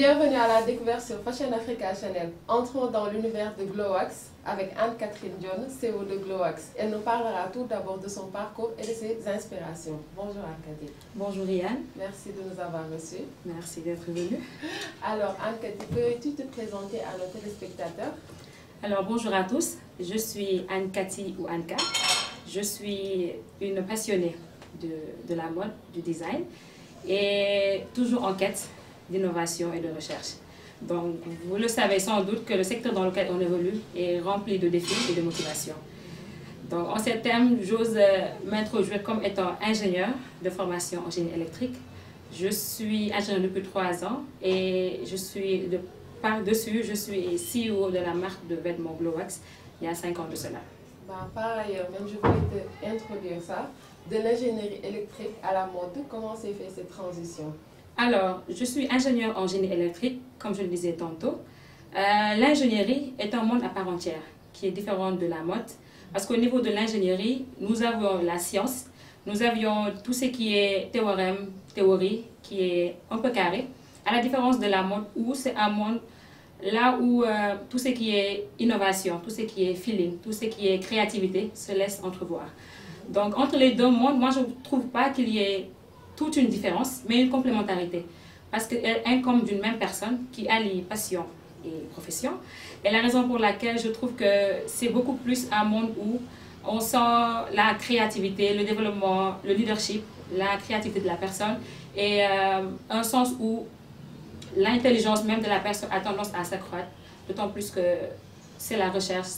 Bienvenue à la découverte sur Fashion Africa Channel. Entrons dans l'univers de Glowax avec Anne-Catherine Dione, CEO de Glowax. Elle nous parlera tout d'abord de son parcours et de ses inspirations. Bonjour Anne-Catherine. Bonjour Yann. Merci de nous avoir reçus. Merci d'être venue. Alors Anne-Catherine, peux-tu te présenter à nos téléspectateurs? Alors bonjour à tous, je suis Anne-Cathy ou Anka. Je suis une passionnée de la mode, du design et toujours en quête d'innovation et de recherche. Donc, vous le savez sans doute que le secteur dans lequel on évolue est rempli de défis et de motivation. Donc, en ces termes, j'ose m'introduire comme étant ingénieur de formation en génie électrique. Je suis ingénieur depuis 3 ans et je suis par-dessus, je suis CEO de la marque de vêtements Glowax il y a 5 ans de cela. Par ailleurs, même je voulais te introduire ça, de l'ingénierie électrique à la mode, comment s'est fait cette transition? Alors, je suis ingénieure en génie électrique, comme je le disais tantôt. L'ingénierie est un monde à part entière, qui est différent de la mode. Parce qu'au niveau de l'ingénierie, nous avons la science, nous avions tout ce qui est théorème, théorie, qui est un peu carré. À la différence de la mode, où c'est un monde là où tout ce qui est innovation, tout ce qui est feeling, tout ce qui est créativité se laisse entrevoir. Donc, entre les deux mondes, moi, je ne trouve pas qu'il y ait toute une différence, mais une complémentarité. Parce qu'elle incombe d'une même personne qui allie passion et profession. Et la raison pour laquelle je trouve que c'est beaucoup plus un monde où on sent la créativité, le développement, le leadership, la créativité de la personne et un sens où l'intelligence même de la personne a tendance à s'accroître, d'autant plus que c'est la recherche,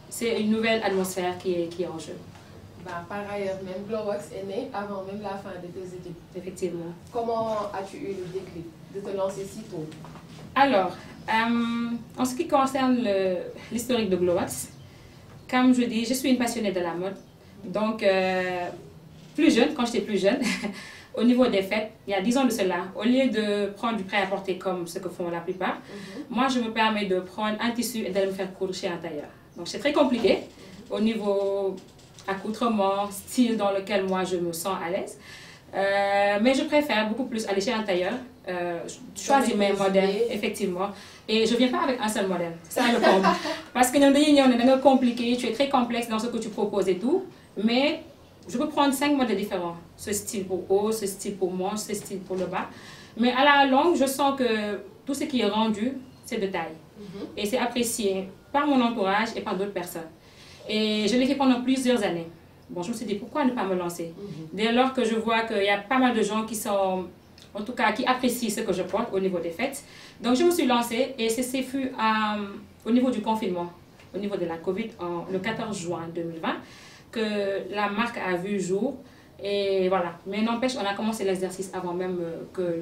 c'est une nouvelle atmosphère qui est en jeu. Par ailleurs, même Glowax est né avant même la fin de tes études. Effectivement. Comment as-tu eu le déclic de te lancer si tôt? Alors, en ce qui concerne l'historique de Glowax, comme je dis, je suis une passionnée de la mode. Donc, plus jeune, quand j'étais plus jeune, au niveau des fêtes, il y a 10 ans de cela, au lieu de prendre du prêt-à-porter comme ce que font la plupart, moi je me permets de prendre un tissu et d'aller me faire coudre chez un tailleur. Donc c'est très compliqué au niveau accoutrement, style dans lequel moi je me sens à l'aise. Mais je préfère beaucoup plus aller chez un tailleur, choisir mes modèles, effectivement. Et je ne viens pas avec un seul modèle, c'est ça le comble. Parce que nous sommes compliqué, tu es très complexe dans ce que tu proposes et tout, mais je peux prendre 5 modèles différents. Ce style pour haut, ce style pour manche, ce style pour le bas. Mais à la longue, je sens que tout ce qui est rendu, c'est de taille. Et c'est apprécié par mon entourage et par d'autres personnes. Et je l'ai fait pendant plusieurs années. Bon, je me suis dit, pourquoi ne pas me lancer? Dès lors que je vois qu'il y a pas mal de gens qui sont, en tout cas, qui apprécient ce que je porte au niveau des fêtes. Donc, je me suis lancée et ceci fut au niveau du confinement, au niveau de la Covid, le 14 juin 2020, que la marque a vu jour. Et voilà. Mais n'empêche, on a commencé l'exercice avant même que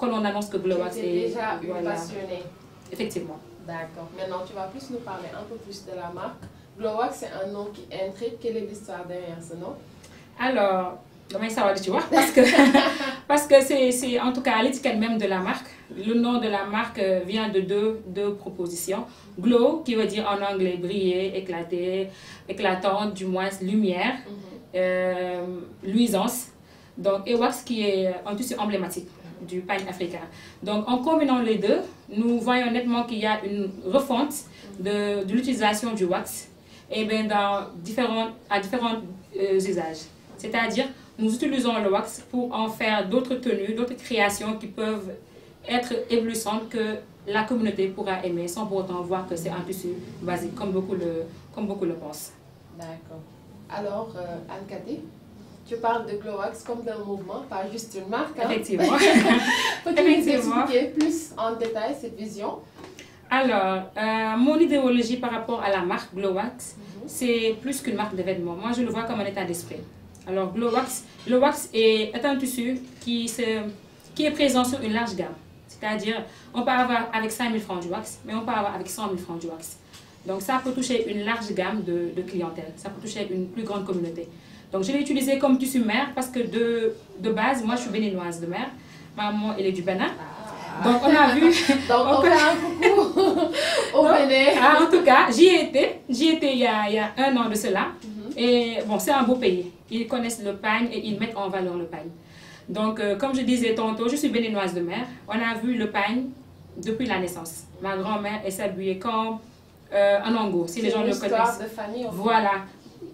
l'on annonce que Glowax est déjà une passionnée. Effectivement. D'accord. Maintenant, tu vas plus nous parler un peu plus de la marque. Glowax, c'est un nom qui intrigue. Quelle est l'histoire derrière ce nom? Alors, comment ça va, tu vois? Parce que c'est en tout cas l'étiquette même de la marque. Le nom de la marque vient de deux propositions. Glow, qui veut dire en anglais briller, éclater, éclatante, du moins lumière, luisance. Donc, et wax qui est un tissu emblématique du pagne africain. Donc, en combinant les deux, nous voyons nettement qu'il y a une refonte de l'utilisation du wax et bien à différents usages. C'est-à-dire, nous utilisons le wax pour en faire d'autres tenues, d'autres créations qui peuvent être évoluantes que la communauté pourra aimer sans pour autant voir que c'est un tissu basique, comme beaucoup le pensent. D'accord. Alors, Anne-Cathy, tu parles de Glowax comme d'un mouvement, pas juste une marque. Hein? Effectivement. Peux-tu nous expliquer plus en détail cette vision? Alors, mon idéologie par rapport à la marque Glowax, c'est plus qu'une marque de vêtements. Moi, je le vois comme un état d'esprit. Alors, Glowax est un tissu qui est présent sur une large gamme. C'est-à-dire, on peut avoir avec 5 000 francs du wax, mais on peut avoir avec 100 000 francs du wax. Donc, ça peut toucher une large gamme de clientèle. Ça peut toucher une plus grande communauté. Donc, je l'ai utilisé comme tissu mère parce que de base, moi, je suis béninoise de mère. Ma maman, elle est du Bénin. Donc, on a vu... Donc, on fait un coucou au Bénin. En tout cas, j'y étais il y a 1 an de cela. Et bon, c'est un beau pays. Ils connaissent le pagne et ils mettent en valeur le pagne. Donc, comme je disais tantôt, je suis béninoise de mère. On a vu le pagne depuis la naissance. Ma grand-mère, elle s'habillait comme un ango, si les gens le connaissent. De famille, voilà.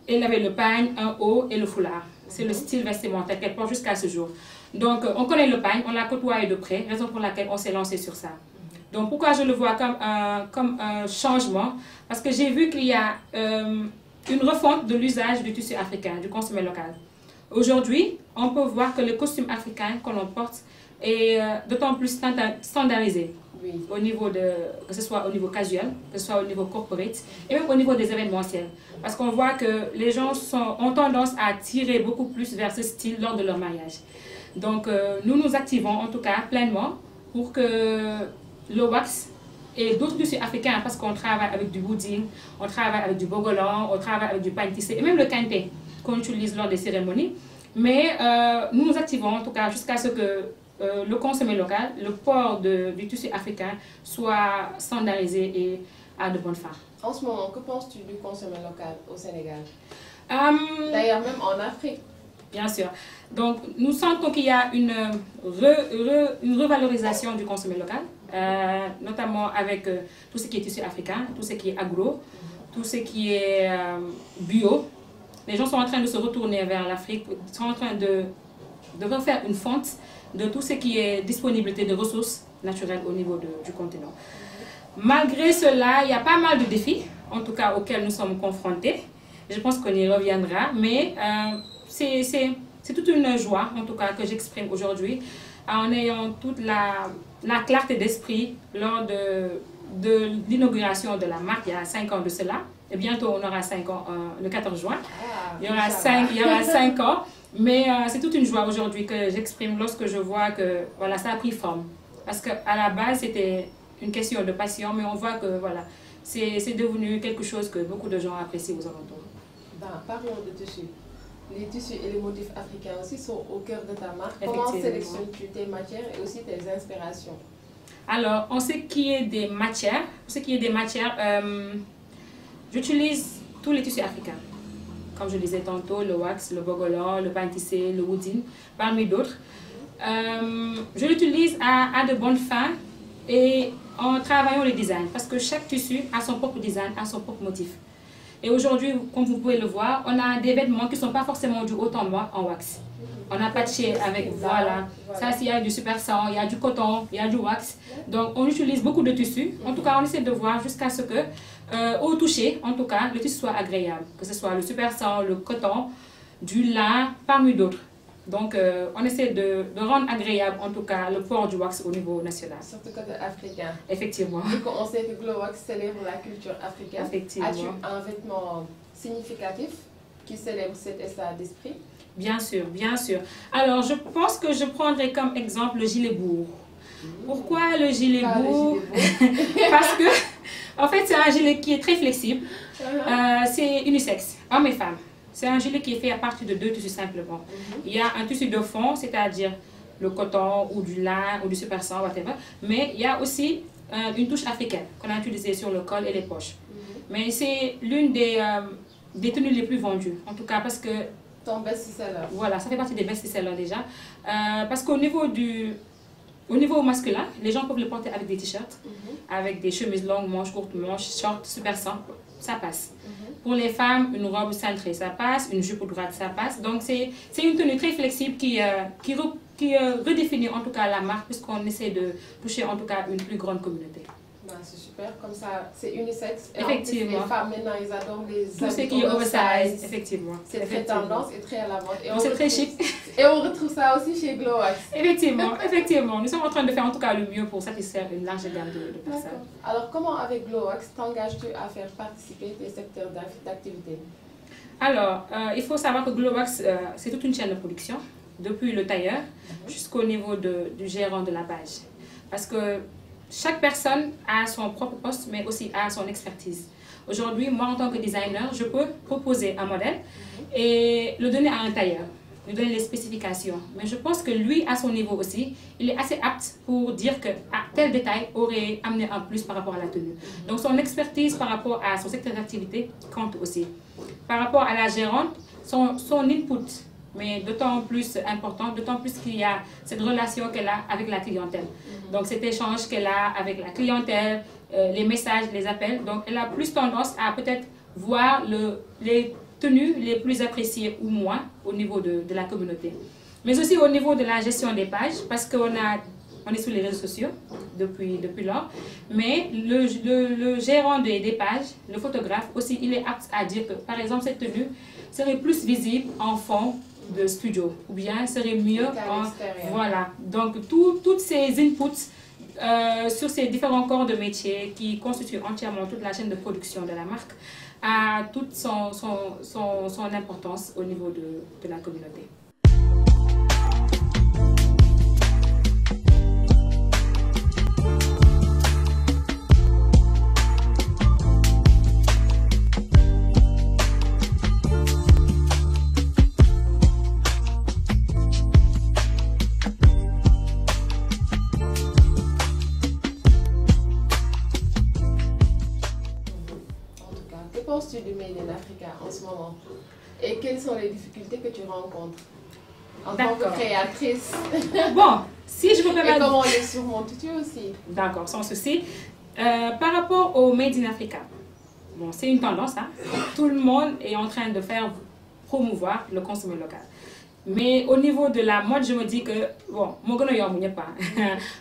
Elle avait le pagne, un haut et le foulard. C'est le style vestimentaire qu'elle porte jusqu'à ce jour. Donc, on connaît le pagne, on l'a côtoyé de près, raison pour laquelle on s'est lancé sur ça. Donc, pourquoi je le vois comme un changement? Parce que j'ai vu qu'il y a une refonte de l'usage du tissu africain, du consommé local. Aujourd'hui, on peut voir que le costume africain que l'on porte est d'autant plus standardisé. Oui. Au niveau que ce soit au niveau casual, que ce soit au niveau corporate, et même au niveau des événementiels. Parce qu'on voit que les gens ont tendance à tirer beaucoup plus vers ce style lors de leur mariage. Donc, nous nous activons en tout cas pleinement pour que le wax et d'autres tissus africains, parce qu'on travaille avec du wooding, on travaille avec du bogolan, on travaille avec du pagne tissé, et même le kente qu'on utilise lors des cérémonies. Mais nous nous activons en tout cas jusqu'à ce que le consommé local, le port du tissu africain soit standardisé et à de bonnes fins. En ce moment, que penses-tu du consommé local au Sénégal? D'ailleurs, même en Afrique. Bien sûr. Donc, nous sentons qu'il y a une revalorisation du consommé local, notamment avec tout ce qui est tissu africain, tout ce qui est agro, tout ce qui est bio. Les gens sont en train de se retourner vers l'Afrique, sont en train de refaire une fonte de tout ce qui est disponibilité de ressources naturelles au niveau du continent. Malgré cela, il y a pas mal de défis, en tout cas auxquels nous sommes confrontés. Je pense qu'on y reviendra, mais c'est toute une joie, en tout cas, que j'exprime aujourd'hui, en ayant toute la clarté d'esprit lors de l'inauguration de la marque il y a 5 ans de cela. Et bientôt, on aura 5 ans le 14 juin. Il y aura 5 ans. Mais c'est toute une joie aujourd'hui que j'exprime lorsque je vois que voilà, ça a pris forme. Parce qu'à la base, c'était une question de passion, mais on voit que voilà, c'est devenu quelque chose que beaucoup de gens apprécient aux alentours. Parlons de tissus. Les tissus et les motifs africains aussi sont au cœur de ta marque. Comment sélectionnes-tu tes matières et aussi tes inspirations? Alors, en ce qui est des matières, j'utilise tous les tissus africains. Comme je disais tantôt, le wax, le bogolan, le pagne tissé, le wooding, parmi d'autres. Je l'utilise à de bonnes fins et en travaillant le design, parce que chaque tissu a son propre design, a son propre motif. Et aujourd'hui, comme vous pouvez le voir, on a des vêtements qui ne sont pas forcément du haut en bas en wax. On a patché avec, voilà. Ça, il y a du super 100, il y a du coton, il y a du wax. Donc, on utilise beaucoup de tissus. En tout cas, on essaie de voir jusqu'à ce que, au toucher, en tout cas, le tissu soit agréable. Que ce soit le super 100, le coton, du lin, parmi d'autres. Donc, on essaie de rendre agréable, en tout cas, le port du wax au niveau national. Surtout côté africain. Effectivement. Du coup, on sait que Glowax célèbre la culture africaine. Effectivement. As-tu un vêtement significatif qui célèbre cet état d'esprit? Bien sûr, bien sûr. Alors, je pense que je prendrai comme exemple le gilet bourre. Pourquoi le gilet bourre? Parce que, en fait, c'est un gilet qui est très flexible. C'est unisexe, hommes et femmes. C'est un gilet qui est fait à partir de 2 tissus simplement. Il y a un tissu de fond, c'est-à-dire le coton ou du lin ou du super 100, whatever. Mais il y a aussi une touche africaine qu'on a utilisée sur le col et les poches. Mais c'est l'une des tenues les plus vendues, en tout cas parce que... Ton best-seller. Voilà, ça fait partie des best-sellers déjà. Parce qu'au niveau masculin, les gens peuvent le porter avec des t-shirts, avec des chemises longues, manches courtes, manches, shorts, super 100, ça passe. Pour les femmes, une robe cintrée, ça passe, une jupe droite, ça passe. Donc c'est une tenue très flexible qui redéfinit en tout cas la marque, puisqu'on essaie de toucher en tout cas une plus grande communauté. C'est super, comme ça c'est unisexe. Et effectivement. En plus, les femmes maintenant ils adorent les tout ce qui est oversize, effectivement. C'est très tendance et très à la mode. C'est très chic. Et on retrouve ça aussi chez Glowax. Effectivement, effectivement. Nous sommes en train de faire en tout cas le mieux pour satisfaire une large gamme de personnes. Alors comment avec Glowax t'engages-tu à faire participer tes secteurs d'activité? Alors, il faut savoir que Glowax, c'est toute une chaîne de production, depuis le tailleur jusqu'au niveau du gérant de la page. Parce que chaque personne a son propre poste, mais aussi a son expertise. Aujourd'hui, moi, en tant que designer, je peux proposer un modèle et le donner à un tailleur, lui donner les spécifications. Mais je pense que lui, à son niveau aussi, il est assez apte pour dire que tel détail aurait amené un plus par rapport à la tenue. Donc, son expertise par rapport à son secteur d'activité compte aussi. Par rapport à la gérante, son input mais d'autant plus important, d'autant plus qu'il y a cette relation qu'elle a avec la clientèle. Donc cet échange qu'elle a avec la clientèle, les messages, les appels. Donc elle a plus tendance à peut-être voir les tenues les plus appréciées ou moins au niveau de la communauté. Mais aussi au niveau de la gestion des pages, parce qu'on est sur les réseaux sociaux depuis lors. Mais le gérant des pages, le photographe aussi, il est apte à dire que, par exemple, cette tenue serait plus visible en fond de studio, ou bien serait mieux en... Voilà. Donc, toutes ces inputs sur ces différents corps de métier qui constituent entièrement toute la chaîne de production de la marque a toute son importance au niveau de la communauté. Que penses-tu du Made in Africa en ce moment? Et quelles sont les difficultés que tu rencontres en tant que créatrice? Bon, si je peux me permettre... Et comment les surmontes-tu aussi? D'accord, sans souci. Par rapport au Made in Africa, bon, c'est une tendance, hein? Tout le monde est en train de faire promouvoir le consommé local. Mais au niveau de la mode, je me dis que, bon,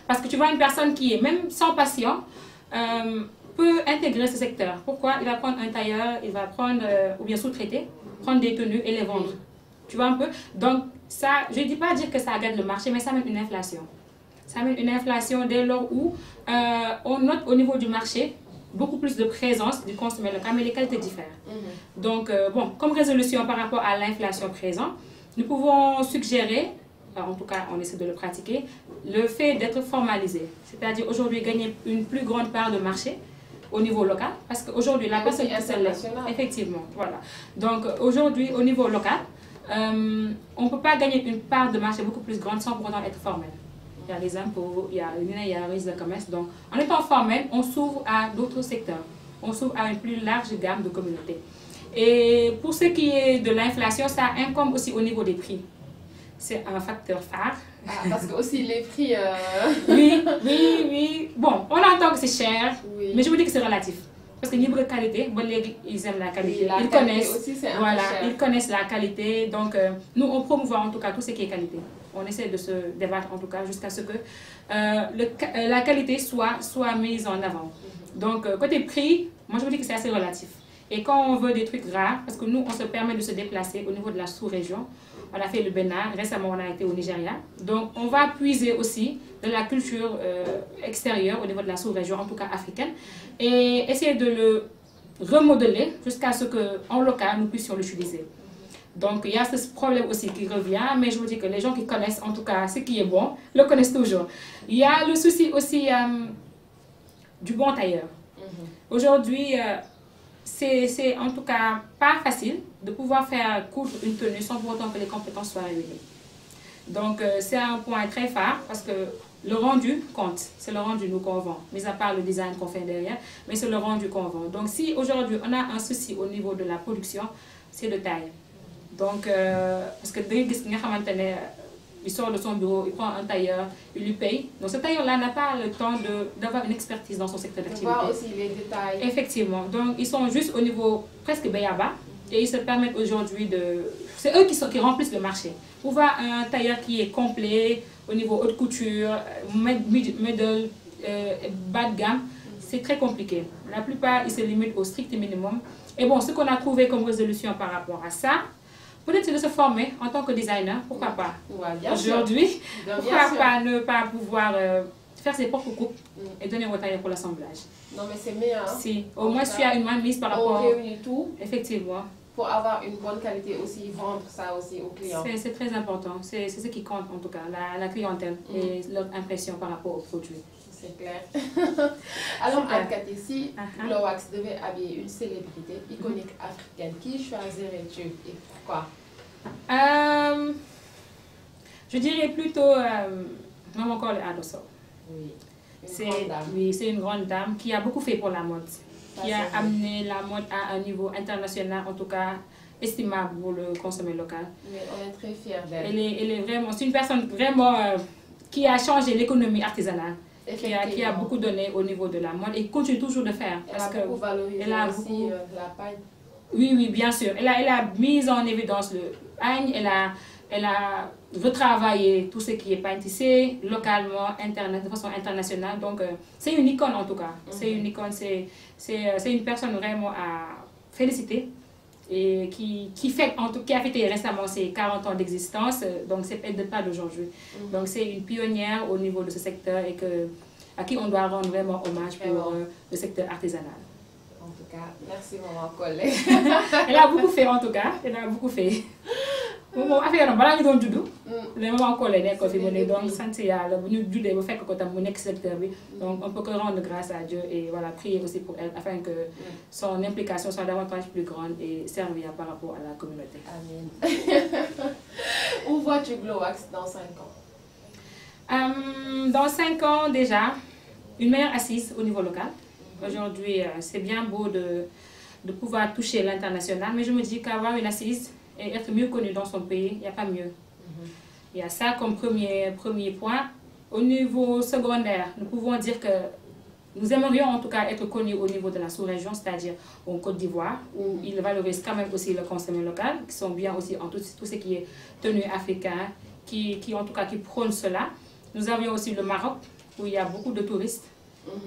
parce que tu vois une personne qui est même sans passion, peut intégrer ce secteur. Pourquoi? Il va prendre un tailleur, il va prendre, ou bien sous-traiter, prendre des tenues et les vendre. Tu vois un peu? Donc, ça, je ne dis pas dire que ça gagne le marché, mais ça amène une inflation. Ça amène une inflation dès lors où on note au niveau du marché beaucoup plus de présence du consommé local, mais les qualités diffèrent. Donc, bon, comme résolution par rapport à l'inflation présente, nous pouvons suggérer, en tout cas on essaie de le pratiquer, le fait d'être formalisé. C'est-à-dire aujourd'hui gagner une plus grande part de marché au niveau local, parce qu'aujourd'hui la personne qui se lève, effectivement, voilà. Donc aujourd'hui au niveau local, on ne peut pas gagner une part de marché beaucoup plus grande sans pour autant être formel. Il y a les impôts, il y a le risque de commerce. Donc en étant formel, on s'ouvre à d'autres secteurs, on s'ouvre à une plus large gamme de communautés. Et pour ce qui est de l'inflation, ça incombe aussi au niveau des prix. C'est un facteur phare. Ah, parce que aussi les prix... Oui. Bon, on entend que c'est cher, oui. Mais je vous dis que c'est relatif. Parce que niveau de qualité, bon, ils aiment la qualité. Oui, ils connaissent, aussi, voilà, ils connaissent la qualité. Donc, nous, on promouvoit en tout cas tout ce qui est qualité. On essaie de se débattre en tout cas jusqu'à ce que la qualité soit mise en avant. Donc, côté prix, moi je vous dis que c'est assez relatif. Et quand on veut des trucs rares, parce que nous, on se permet de se déplacer au niveau de la sous-région, on a fait le Bénin, récemment on a été au Nigeria. Donc on va puiser aussi de la culture extérieure au niveau de la sous-région, en tout cas africaine, et essayer de le remodeler jusqu'à ce qu'en local, nous puissions l'utiliser. Donc il y a ce problème aussi qui revient, mais je vous dis que les gens qui connaissent en tout cas ce qui est bon, le connaissent toujours. Il y a le souci aussi du bon tailleur. Aujourd'hui, c'est en tout cas pas facile de pouvoir faire coudre une tenue sans pour autant que les compétences soient réunies. Donc c'est un point très phare parce que le rendu compte. C'est le rendu nous qu'on vend, mis à part le design qu'on fait derrière, mais c'est le rendu qu'on vend. Donc si aujourd'hui on a un souci au niveau de la production, c'est de taille. Donc parce que dès il sort de son bureau, il prend un tailleur, il lui paye. Donc ce tailleur-là n'a pas le temps d'avoir une expertise dans son secteur d'activité. Voir aussi les détails. Effectivement. Donc ils sont juste au niveau presque béaba et ils se permettent aujourd'hui de... C'est eux qui remplissent le marché. Pour voir un tailleur qui est complet au niveau haute couture, middle, bas de gamme, c'est très compliqué. La plupart, ils se limitent au strict minimum. Et bon, ce qu'on a trouvé comme résolution par rapport à ça, peut-être c'est de se former en tant que designer, pourquoi pas. Ouais, aujourd'hui, pourquoi pas ne pas pouvoir faire ses propres coupes et donner au tailleur pour l'assemblage. Non mais c'est mieux. Hein? Si, au moins tu as une main mise par rapport... On réunit tout. Effectivement. Pour avoir une bonne qualité aussi, vendre ça aussi aux clients. C'est très important, c'est ce qui compte en tout cas, la clientèle et leur impression par rapport au produit. C'est clair. Alors Anne-Cathy, si Glowax devait habiller une célébrité iconique africaine, qui choisirais-tu et pourquoi? Je dirais plutôt Maman Cole Adosso. Oui, c'est une grande dame qui a beaucoup fait pour la mode. Qui a amené la mode à un niveau international en tout cas. estimable pour le consommer local. Mais on est très fiers d'elle. Elle est vraiment, c'est une personne vraiment qui a changé l'économie artisanale, qui a beaucoup donné au niveau de la mode et continue toujours de faire. Elle a beaucoup valorisé aussi la paille. Oui, bien sûr. Elle a mis en évidence le pagne, elle a retravaillé tout ce qui est pagne tissé localement, de façon internationale. Donc, c'est une icône en tout cas. C'est une icône, c'est une personne vraiment à féliciter et qui a fêté récemment ses 40 ans d'existence. Donc, elle ne date pas d'aujourd'hui. Donc, c'est une pionnière au niveau de ce secteur et à qui on doit rendre vraiment hommage pour le secteur artisanal. En tout cas, merci maman collègue. Elle a beaucoup fait en tout cas, elle a beaucoup fait. Bon, affaire am balaa ñu doon juddu. Les maman collègue nekk fi mu ne donc sant Yàlla bu ñu juddee ba fekk ko tam mu nekk secteur bi. Donc on peut que rendre grâce à Dieu et voilà prier aussi pour elle afin que son implication soit davantage plus grande et servir par rapport à la communauté. Amen. Où vois-tu Glowax dans 5 ans? Dans 5 ans déjà, une meilleure assise au niveau local. Aujourd'hui, c'est bien beau de pouvoir toucher l'international, mais je me dis qu'avoir une assise et être mieux connu dans son pays, il n'y a pas mieux. Il y a ça comme premier point. Au niveau secondaire, nous pouvons dire que nous aimerions en tout cas être connus au niveau de la sous-région, c'est-à-dire en Côte d'Ivoire, où ils valorisent quand même aussi le consommé local, qui sont bien aussi en tout ce qui est tenue africain, qui en tout cas qui prônent cela. Nous avions aussi le Maroc, où il y a beaucoup de touristes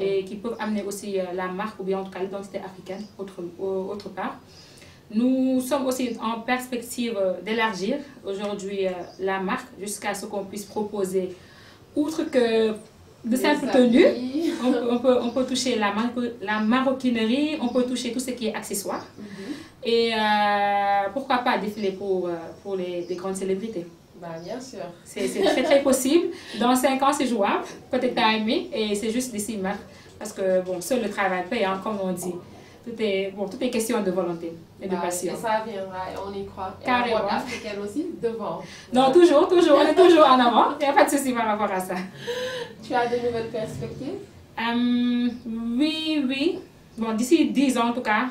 et qui peuvent amener aussi la marque ou bien en tout cas l'identité africaine autre part. Nous sommes aussi en perspective d'élargir aujourd'hui la marque jusqu'à ce qu'on puisse proposer, outre que de simples tenues, on peut toucher la maroquinerie, on peut toucher tout ce qui est accessoires et pourquoi pas défiler pour les grandes célébrités. Bah, bien sûr. C'est très possible. Dans 5 ans, c'est jouable, peut-être timé, et c'est juste d'ici mars. Parce que bon, seul le travail paye, hein, comme on dit. Tout est question de volonté et de passion. Et ça viendra, et on y croit. Et carrément. la mode africaine aussi, devant. Non, toujours, on est toujours en avant. Il n'y a pas de souci par rapport à ça. Tu as de nouvelles perspectives? Oui. Bon, d'ici 10 ans en tout cas,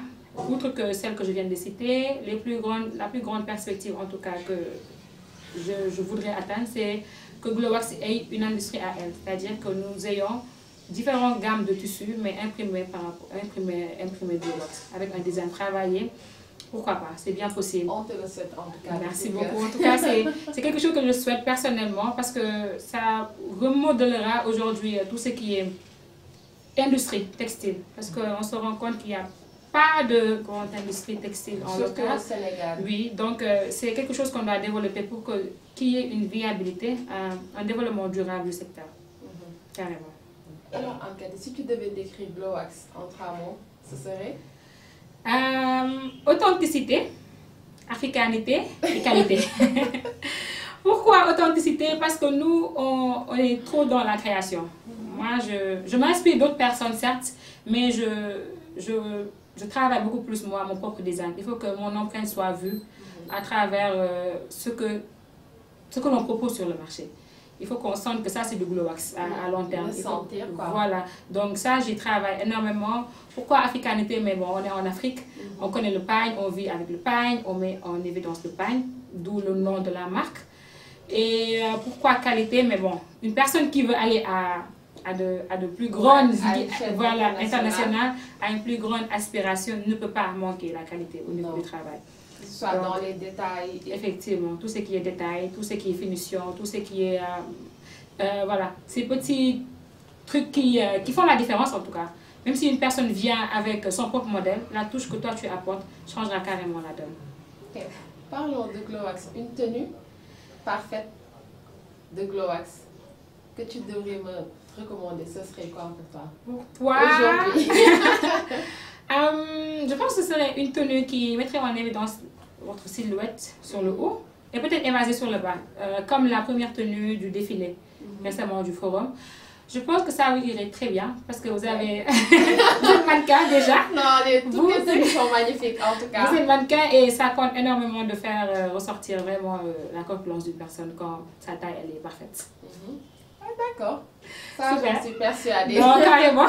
outre que celle que je viens de citer, la plus grande perspective en tout cas que je voudrais atteindre, c'est que Glowax ait une industrie à elle. C'est-à-dire que nous ayons différentes gammes de tissus, mais imprimées Glowax, avec un design travaillé. Pourquoi pas? C'est bien possible. On te le souhaite en tout cas. Merci beaucoup. En tout cas, c'est quelque chose que je souhaite personnellement parce que ça remodelera aujourd'hui tout ce qui est industrie textile. Parce qu'on se rend compte qu'il n'y a pas de grande industrie textile en local. Surtout au Sénégal. Oui, donc c'est quelque chose qu'on doit développer pour qu'il y ait une viabilité, un développement durable du secteur. Carrément. Alors, Anne-Cathy, si tu devais décrire Glowax en 3 mots, ce serait? Authenticité, africanité et qualité. Pourquoi authenticité? Parce que nous, on est trop dans la création. Moi, je m'inspire d'autres personnes, certes, mais je travaille beaucoup plus moi, mon propre design. Il faut que mon empreinte soit vue à travers ce que l'on propose sur le marché. Il faut qu'on sente que ça c'est du Glowax à long terme. Sentir, quoi. Voilà, donc ça j'y travaille énormément. Pourquoi africanité? Mais bon, on est en Afrique, on connaît le pagne, on vit avec le pagne, on met en évidence le pagne, d'où le nom de la marque. Et pourquoi qualité? Mais bon, une personne qui veut aller à de plus grandes, voilà, internationales, à une plus grande aspiration, ne peut pas manquer la qualité au niveau du travail. Soit donc, dans les détails. Effectivement, tout ce qui est détail, tout ce qui est finition, tout ce qui est... voilà, ces petits trucs qui font la différence en tout cas. Même si une personne vient avec son propre modèle, la touche que toi tu apportes changera carrément la donne. Okay. Parlons de Glowax. Une tenue parfaite de Glowax que tu devrais me recommander, ce serait quoi pour toi? Pour toi? Aujourd'hui. Je pense que ce serait une tenue qui mettrait en évidence votre silhouette sur le haut et peut-être évasée sur le bas, comme la première tenue du défilé récemment du forum. Je pense que ça irait très bien parce que vous avez vous êtes mannequin déjà. Non, toutes les tenues sont magnifiques en tout cas. Vous êtes mannequin et ça compte énormément de faire ressortir vraiment la corpulence d'une personne quand sa taille elle est parfaite. D'accord. Ça, je suis persuadée. Non, carrément.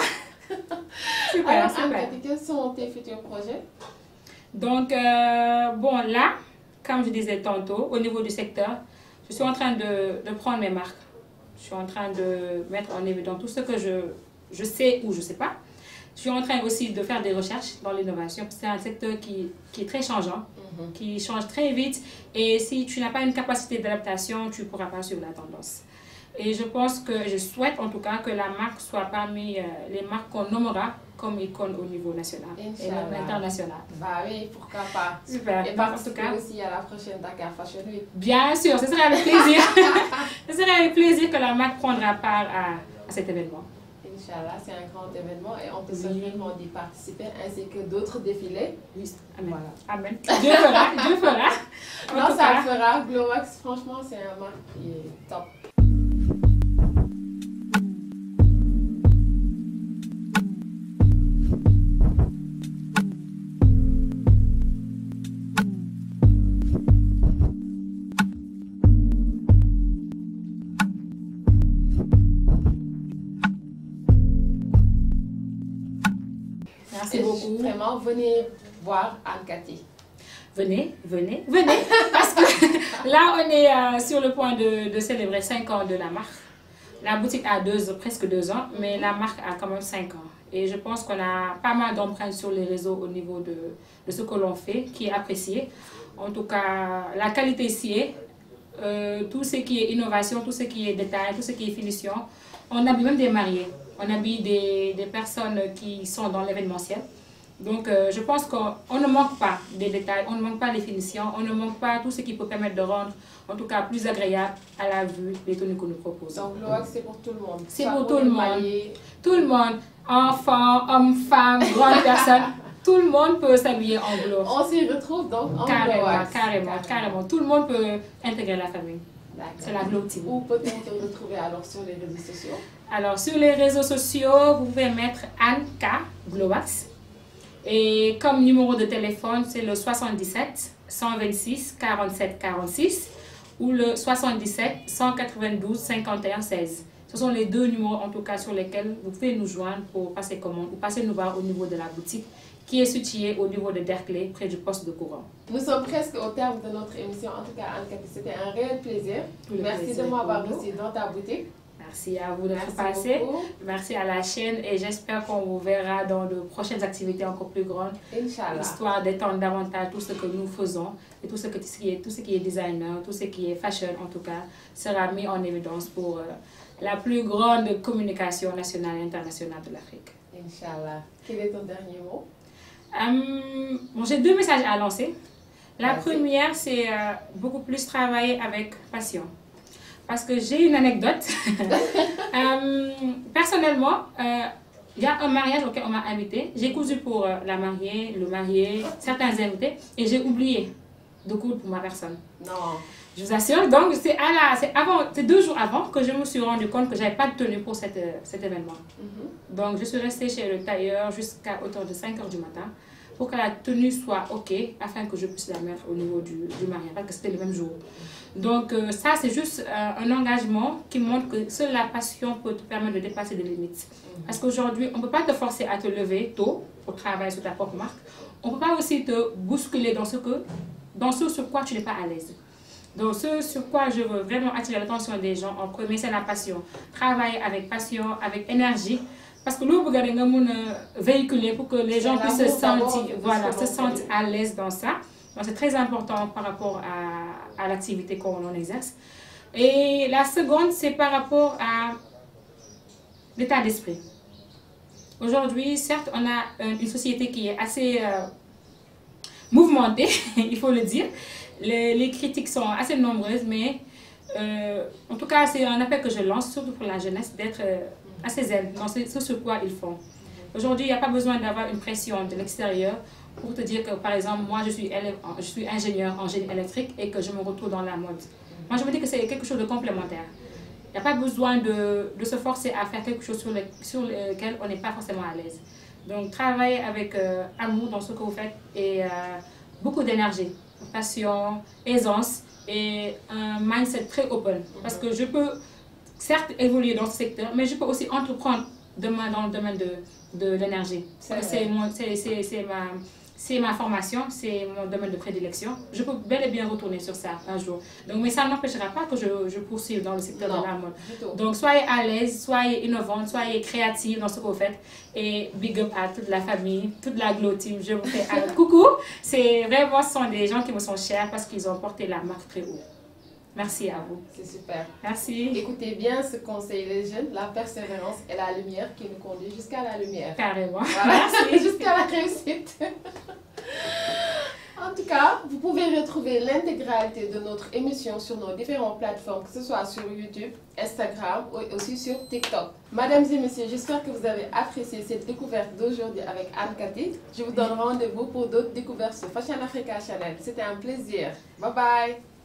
Alors, Anne-Cathy, quels sont tes futurs projets? Donc, bon, là, comme je disais tantôt, au niveau du secteur, je suis en train de prendre mes marques. Je suis en train de mettre en évidence tout ce que je sais ou je ne sais pas. Je suis en train aussi de faire des recherches dans l'innovation. C'est un secteur qui est très changeant, qui change très vite. Et si tu n'as pas une capacité d'adaptation, tu ne pourras pas suivre la tendance. Et je pense que, je souhaite en tout cas que la marque soit parmi les marques qu'on nommera comme icône au niveau national et même international. Bah oui, pourquoi pas. Super. Et participer aussi à la prochaine Dakar Fashion Week. Bien sûr, ce serait avec plaisir. Ce serait avec plaisir que la marque prendra part à cet événement. Inch'Allah, c'est un grand événement et on peut certainement d'y participer ainsi que d'autres défilés. Oui, amen. Voilà. Amen. Dieu fera, Dieu fera. Non, ça le fera. Glowax, franchement, c'est un marque qui est top. Merci beaucoup. Vraiment, venez voir Anne-Cathy. Venez, venez, venez. Parce que là, on est sur le point de célébrer 5 ans de la marque. La boutique a presque 2 ans, mais la marque a quand même 5 ans. Et je pense qu'on a pas mal d'empreintes sur les réseaux au niveau de ce que l'on fait, qui est apprécié. En tout cas, la qualité ici est. Tout ce qui est innovation, tout ce qui est détail, tout ce qui est finition. On habille même des mariés. On habille des personnes qui sont dans l'événementiel. Donc, je pense qu'on ne manque pas des détails, on ne manque pas les finitions, on ne manque pas tout ce qui peut permettre de rendre, en tout cas, plus agréable à la vue les tenues que nous proposons. Donc, Glowax, c'est pour tout le monde. C'est pour tout le monde. Tout le monde, enfants, hommes, femmes, grandes personnes, tout le monde peut s'habiller en glow. On s'y retrouve donc en Glowax. Carrément. Tout le monde peut intégrer la famille. C'est la glow team. Où peut-on te retrouver alors sur les réseaux sociaux? Alors, sur les réseaux sociaux, vous pouvez mettre Anne K Glowax. Et comme numéro de téléphone, c'est le 77 126 47 46 ou le 77 192 51 16. Ce sont les 2 numéros en tout cas sur lesquels vous pouvez nous joindre pour passer commande ou passer nous voir au niveau de la boutique qui est située au niveau de Derklé, près du poste de courant. Nous sommes presque au terme de notre émission. En tout cas, Anne-Cathy, c'était un réel plaisir. Merci de m'avoir reçu dans ta boutique. Merci à vous d'être passé. Merci à la chaîne et j'espère qu'on vous verra dans de prochaines activités encore plus grandes. Inch'Allah. Histoire d'étendre davantage tout ce que nous faisons et tout ce qui est designer, tout ce qui est fashion en tout cas, sera mis en évidence pour la plus grande communication nationale et internationale de l'Afrique. Inch'Allah. Quel est ton dernier mot? Bon, j'ai 2 messages à lancer. La première, c'est beaucoup plus travailler avec passion. Parce que j'ai une anecdote. Personnellement, il y a un mariage auquel on m'a invité. J'ai cousu pour la mariée, le marié, certains invités. Et j'ai oublié de coudre pour ma personne. Non. Je vous assure. Donc, c'est 2 jours avant que je me suis rendu compte que je n'avais pas de tenue pour cet événement. Donc, je suis restée chez le tailleur jusqu'à autour de 5 h du matin pour que la tenue soit OK, afin que je puisse la mettre au niveau du mariage, parce que c'était le même jour. Donc, ça, c'est juste un engagement qui montre que seule la passion peut te permettre de dépasser des limites. Parce qu'aujourd'hui, on ne peut pas te forcer à te lever tôt pour travailler sur ta propre marque. On ne peut pas aussi te bousculer dans ce sur quoi tu n'es pas à l'aise. Donc, ce sur quoi je veux vraiment attirer l'attention des gens en premier, c'est la passion. Travailler avec passion, avec énergie. Parce que nous, vous regardez, nous véhiculer pour que les gens puissent se sentir à l'aise dans ça. Donc, c'est très important par rapport à l'activité qu'on exerce. Et la seconde, c'est par rapport à l'état d'esprit. Aujourd'hui, certes, on a une société qui est assez mouvementée, il faut le dire. Les critiques sont assez nombreuses, mais en tout cas, c'est un appel que je lance, surtout pour la jeunesse, d'être assez zen dans ce sur quoi ils font. Aujourd'hui, il n'y a pas besoin d'avoir une pression de l'extérieur pour te dire que, par exemple, moi, je suis ingénieur en génie électrique et que je me retrouve dans la mode. Moi, je me dis que c'est quelque chose de complémentaire. Il n'y a pas besoin de se forcer à faire quelque chose sur lequel on n'est pas forcément à l'aise. Donc, travaillez avec amour dans ce que vous faites et beaucoup d'énergie, passion, aisance et un mindset très open. Parce que je peux, certes, évoluer dans ce secteur, mais je peux aussi entreprendre demain dans le domaine de l'énergie. c'est ma formation, c'est mon domaine de prédilection. Je peux bel et bien retourner sur ça un jour. Donc, mais ça n'empêchera pas que je poursuive dans le secteur de la mode. Donc, soyez à l'aise, soyez innovante, soyez créative dans ce que vous faites. Et big up à toute la famille, toute la Glow Team. Je vous fais un coucou. C'est vraiment, ce sont des gens qui me sont chers parce qu'ils ont porté la marque très haut. Merci à vous. C'est super. Merci. Écoutez bien ce conseil les jeunes, la persévérance et la lumière qui nous conduit jusqu'à la lumière. Carrément. Voilà, jusqu'à la réussite. En tout cas, vous pouvez retrouver l'intégralité de notre émission sur nos différentes plateformes, que ce soit sur YouTube, Instagram ou aussi sur TikTok. Mesdames et messieurs, j'espère que vous avez apprécié cette découverte d'aujourd'hui avec Anne-Cathy. Je vous donne rendez-vous pour d'autres découvertes sur Fashion Africa Channel. C'était un plaisir. Bye bye.